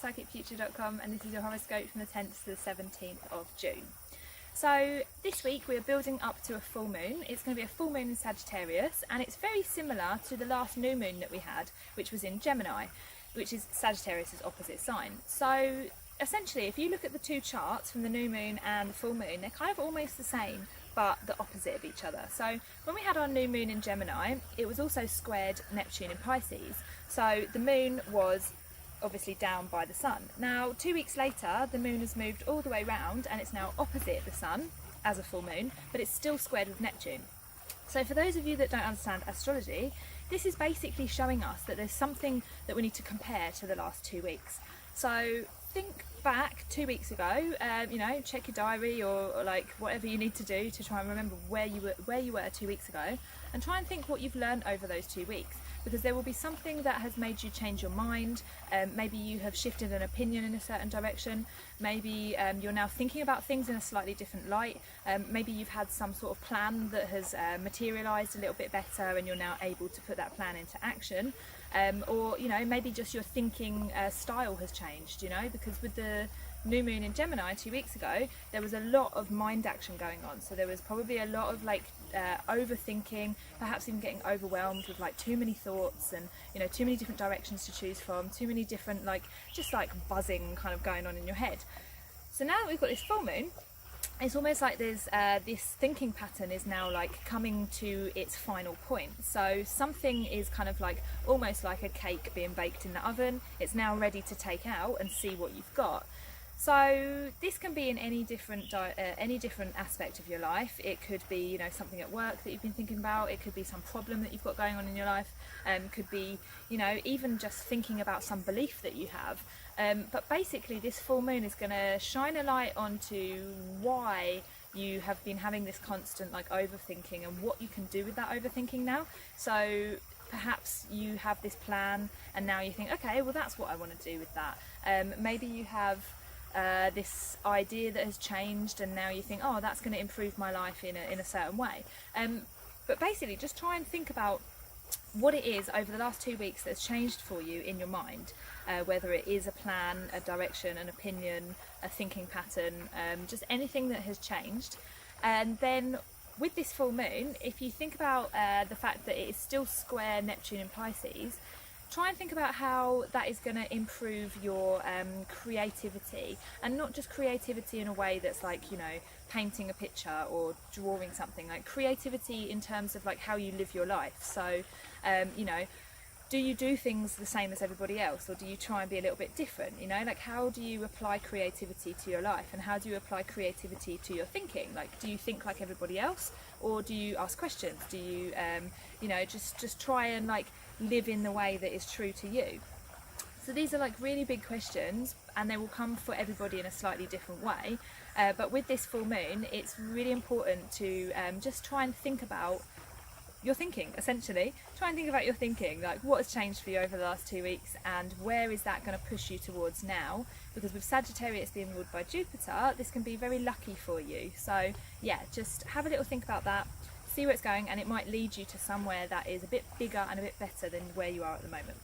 psychicfuture.com, and this is your horoscope from the 10th to the 17th of June. So this week we are building up to a full moon. It's going to be a full moon in Sagittarius, and it's very similar to the last new moon that we had, which was in Gemini, which is Sagittarius' opposite sign. So essentially, if you look at the two charts from the new moon and the full moon, they're kind of almost the same, but the opposite of each other. So when we had our new moon in Gemini, it was also squared Neptune in Pisces. So the moon was obviously down by the sun. Now 2 weeks later, the moon has moved all the way round and it's now opposite the sun as a full moon, but it's still squared with Neptune. So for those of you that don't understand astrology, this is basically showing us that there's something that we need to compare to the last 2 weeks. So think back 2 weeks ago, check your diary or like whatever you need to do to try and remember where you were 2 weeks ago, and try and think what you've learned over those 2 weeks, because there will be something that has made you change your mind. Maybe you have shifted an opinion in a certain direction. Maybe you're now thinking about things in a slightly different light. Maybe you've had some sort of plan that has materialized a little bit better and you're now able to put that plan into action. Or maybe just your thinking style has changed, because with the new moon in Gemini 2 weeks ago, there was a lot of mind action going on. So there was probably a lot of overthinking, perhaps even getting overwhelmed with too many thoughts and too many different directions to choose from, too many different just buzzing kind of going on in your head. So now that we've got this full moon, it's almost like there's this thinking pattern is now coming to its final point. So something is kind of almost like a cake being baked in the oven. It's now ready to take out and see what you've got. So this can be in any different aspect of your life. It could be something at work that you've been thinking about. It could be some problem that you've got going on in your life. Could be even just thinking about some belief that you have. But basically this full moon is going to shine a light onto why you have been having this constant overthinking and what you can do with that overthinking now. So perhaps you have this plan and now you think, okay, well that's what I want to do with that. Maybe you have this idea that has changed and now you think, oh, that's going to improve my life in a certain way. But basically just try and think about what it is over the last 2 weeks that's changed for you in your mind, whether it is a plan, a direction, an opinion, a thinking pattern, just anything that has changed. And then with this full moon, if you think about the fact that it is still square Neptune in Pisces, try and think about how that is going to improve your creativity, and not just creativity in a way that's painting a picture or drawing something, creativity in terms of how you live your life. So do you do things the same as everybody else, or do you try and be a little bit different? How do you apply creativity to your life, and how do you apply creativity to your thinking? Do you think like everybody else, or do you ask questions? Do you just try and live in the way that is true to you? So these are really big questions, and they will come for everybody in a slightly different way. But with this full moon, it's really important to just try and think about your thinking, essentially. Try and think about your thinking, what has changed for you over the last 2 weeks, and where is that going to push you towards now? Because with Sagittarius being ruled by Jupiter, this can be very lucky for you. So yeah, just have a little think about that, see where it's going, and it might lead you to somewhere that is a bit bigger and a bit better than where you are at the moment.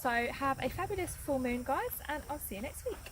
So have a fabulous full moon, guys, and I'll see you next week.